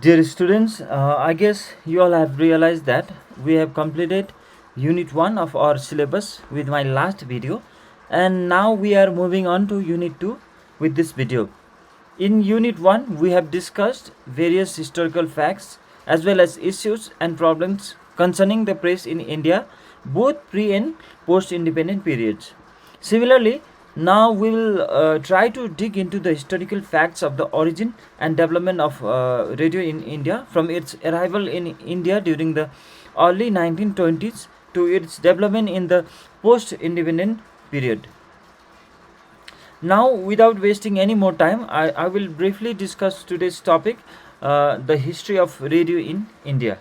Dear students, I guess you all have realized that we have completed Unit 1 of our syllabus with my last video, and now we are moving on to Unit 2 with this video. In Unit 1, we have discussed various historical facts as well as issues and problems concerning the press in India, both pre and post independent periods. Similarly, now we will try to dig into the historical facts of the origin and development of radio in India from its arrival in India during the early 1920s to its development in the post independent period. Now, without wasting any more time, I will briefly discuss today's topic, the history of radio in India.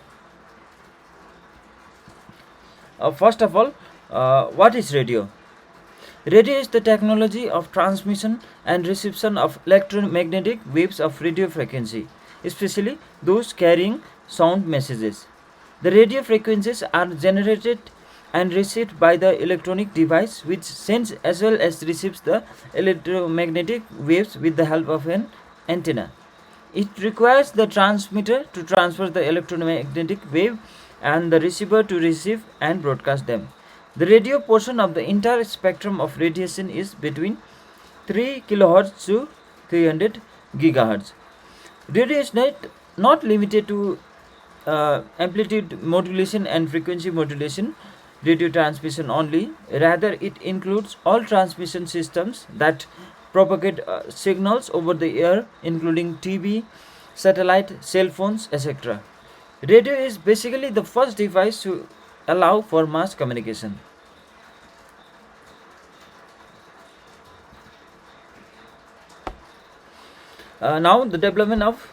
First of all, what is radio? Radio is the technology of transmission and reception of electromagnetic waves of radio frequency, especially those carrying sound messages. The radio frequencies are generated and received by the electronic device which sends as well as receives the electromagnetic waves with the help of an antenna. It requires the transmitter to transfer the electromagnetic wave and the receiver to receive and broadcast them. The radio portion of the entire spectrum of radiation is between 3 kHz to 300 GHz. Radio is not limited to amplitude modulation and frequency modulation radio transmission only. Rather, it includes all transmission systems that propagate signals over the air, including TV, satellite, cell phones, etc. Radio is basically the first device to allow for mass communication. Now, the development of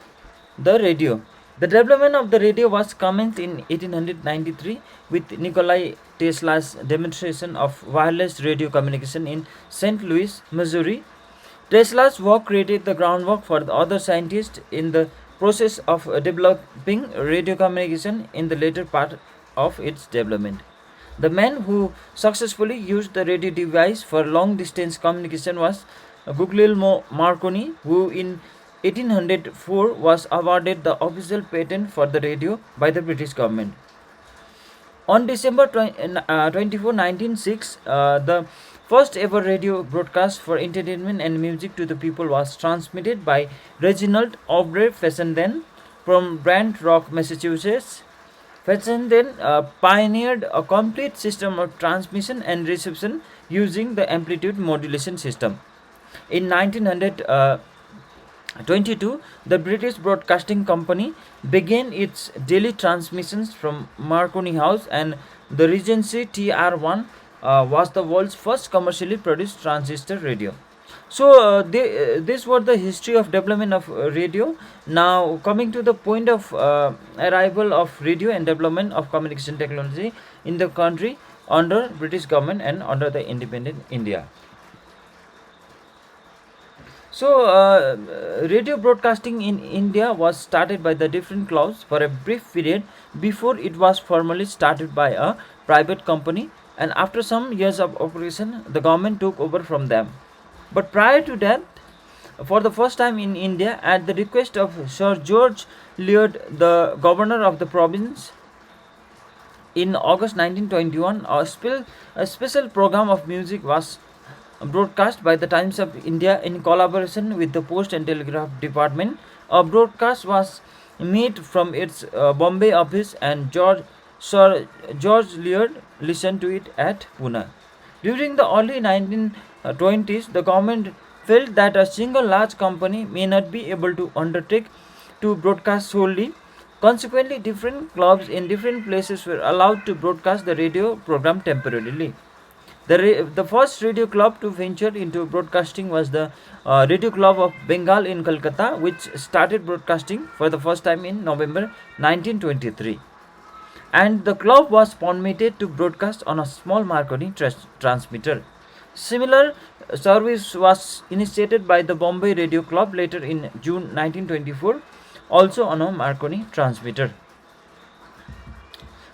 the radio. The development of the radio was commenced in 1893 with Nikolai Tesla's demonstration of wireless radio communication in St. Louis, Missouri. Tesla's work created the groundwork for the other scientists in the process of developing radio communication in the later part of its development. The man who successfully used the radio device for long distance communication was Guglielmo Marconi, who in 1804 was awarded the official patent for the radio by the British government. On December 24, 1906, the first ever radio broadcast for entertainment and music to the people was transmitted by Reginald Aubrey Fessenden from Brant Rock, Massachusetts. Fessenden pioneered a complete system of transmission and reception using the amplitude modulation system. In 1922, the British Broadcasting Company began its daily transmissions from Marconi House, and the Regency TR1 was the world's first commercially produced transistor radio. So, these were the history of development of radio. Now, coming to the point of arrival of radio and development of communication technology in the country under British government and under the independent India. So, radio broadcasting in India was started by the different clubs for a brief period before it was formally started by a private company, and after some years of operation, the government took over from them. But prior to that, for the first time in India, at the request of Sir George Leard, the governor of the province, in August 1921, a special program of music was broadcast by the Times of India in collaboration with the Post and Telegraph Department. A broadcast was made from its Bombay office, and Sir George Leard listened to it at Pune. During the early 1920s, the government felt that a single large company may not be able to undertake to broadcast solely. Consequently, different clubs in different places were allowed to broadcast the radio program temporarily. The first radio club to venture into broadcasting was the Radio Club of Bengal in Calcutta, which started broadcasting for the first time in November 1923. And the club was permitted to broadcast on a small Marconi transmitter. Similar service was initiated by the Bombay Radio Club later in June 1924, also on a Marconi transmitter.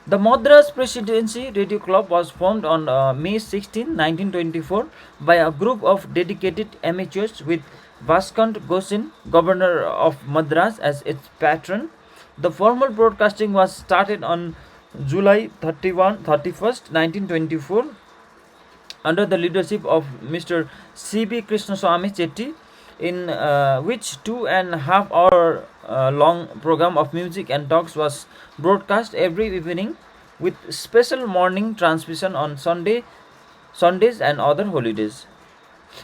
The Madras Presidency Radio Club was formed on May 16, 1924 by a group of dedicated amateurs with Vasant Goshen, governor of Madras, as its patron. The formal broadcasting was started on July 31st, 1924, under the leadership of Mr. C.B. Krishnaswamy Chetty, in which 2.5 hour long program of music and talks was broadcast every evening, with special morning transmission on Sundays and other holidays.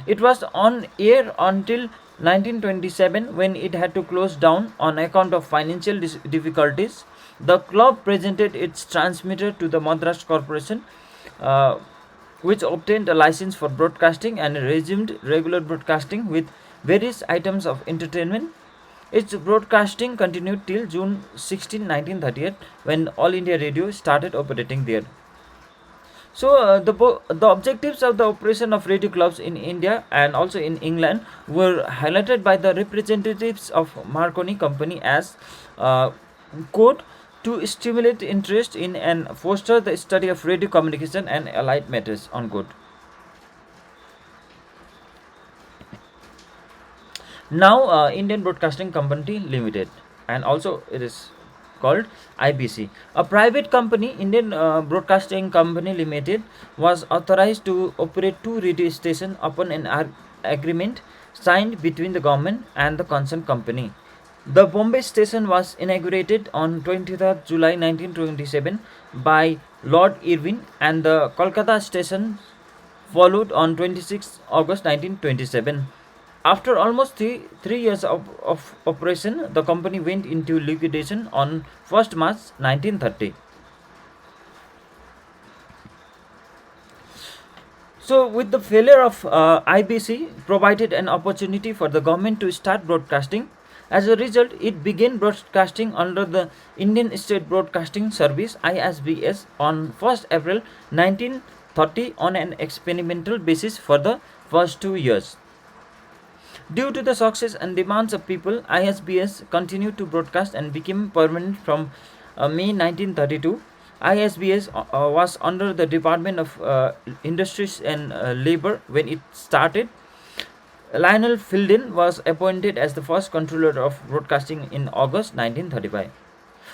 It was on air until 1927, when it had to close down on account of financial difficulties. The club presented its transmitter to the Madras Corporation, uh, which obtained a license for broadcasting and resumed regular broadcasting with various items of entertainment. Its broadcasting continued till June 16, 1938, when All India Radio started operating there. So the objectives of the operation of radio clubs in India and also in England were highlighted by the representatives of Marconi Company as, uh, quote, to stimulate interest in and foster the study of radio communication and allied matters, unquote. Now, Indian Broadcasting Company Limited, and also it is called IBC, a private company. Indian Broadcasting Company Limited was authorized to operate two radio stations upon an agreement signed between the government and the concerned company. The Bombay station was inaugurated on 23rd July 1927 by Lord Irwin, and the Kolkata station followed on 26th August 1927. After almost three years of operation, the company went into liquidation on 1st March 1930. So, with the failure of IBC, provided an opportunity for the government to start broadcasting. As a result, it began broadcasting under the Indian State Broadcasting Service (ISBS) on 1st April 1930 on an experimental basis for the first 2 years. Due to the success and demands of people, ISBS continued to broadcast and became permanent from May 1932. ISBS was under the Department of Industries and Labor when it started. Lionel Filden was appointed as the first controller of broadcasting in August 1935.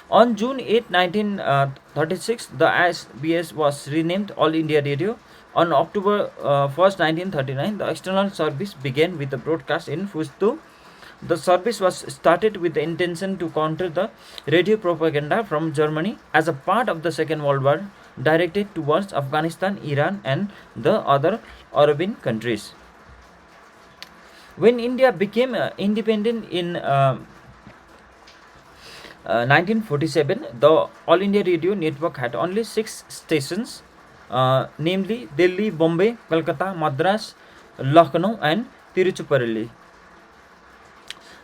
On June 8, 1936, the ISBS was renamed All India Radio. On October 1st, 1939, the external service began with the broadcast in Pashto. The service was started with the intention to counter the radio propaganda from Germany as a part of the Second World War, directed towards Afghanistan, Iran, and the other Arabian countries. When India became independent in 1947, the All India Radio Network had only six stations, namely Delhi, Bombay, Calcutta, Madras, Lucknow, and Tiruchirappalli.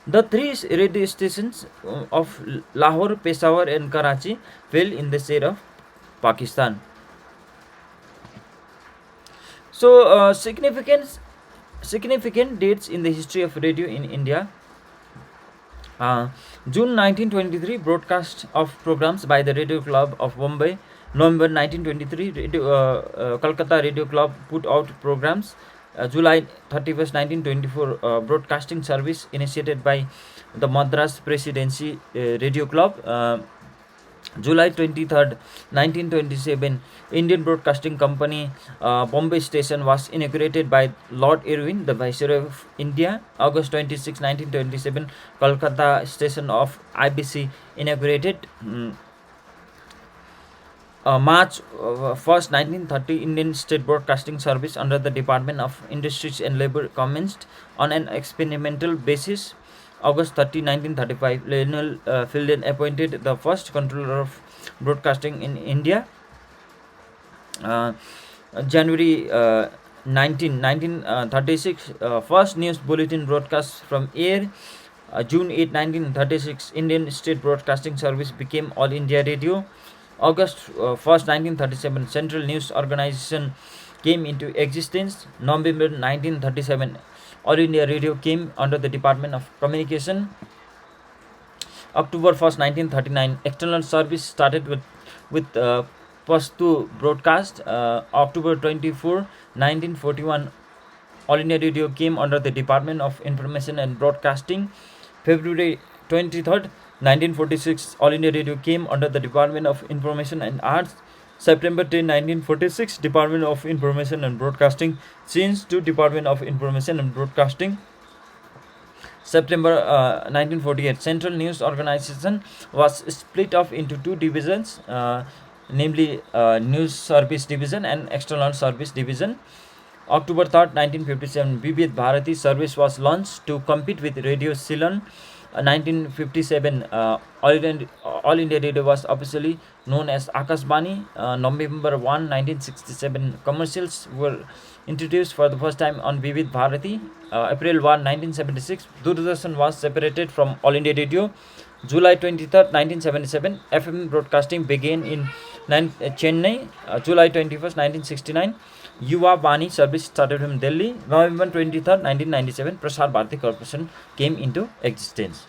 The three radio stations of Lahore, Peshawar, and Karachi fell in the share of Pakistan. So, significant dates in the history of radio in India. Uh, June 1923, broadcast of programs by the Radio Club of Bombay. November 1923, Calcutta Radio Club put out programs. July 31st, 1924, broadcasting service initiated by the Madras Presidency Radio Club. July 23rd, 1927, Indian Broadcasting Company Bombay station was inaugurated by Lord Irwin, the Viceroy of India. August 26, 1927, Kolkata station of IBC inaugurated. March 1st, 1930, Indian State Broadcasting Service under the Department of Industries and Labour commenced on an experimental basis. August 30, 1935, Lionel Filden appointed the first controller of broadcasting in India. Uh, January 1936, first news bulletin broadcast from air. June 8, 1936, Indian State Broadcasting Service became All India Radio. August 1st, 1937, Central News Organization came into existence. November 1937, All India Radio came under the Department of Communication. October 1st, 1939, external service started with Pashto broadcast. October 24, 1941, All India Radio came under the Department of Information and Broadcasting. February 23rd, 1946, All India Radio came under the Department of Information and Arts. September 10, 1946, Department of Information and Broadcasting changed to Department of Information and Broadcasting. September 1948, Central News Organization was split off into two divisions, namely News Service Division and External Service Division. October 3rd, 1957, Vivek Bharati service was launched to compete with Radio Ceylon. 1957, All India Radio was officially known as Akashvani. November 1, 1967, commercials were introduced for the first time on Vivid Bharati. April 1, 1976, Doordarshan was separated from All India Radio. July 23rd, 1977, FM broadcasting began in Chennai. July 21st, 1969, Yuva Bani service started from Delhi. November 23rd, 1997, Prasar Bharati Corporation came into existence.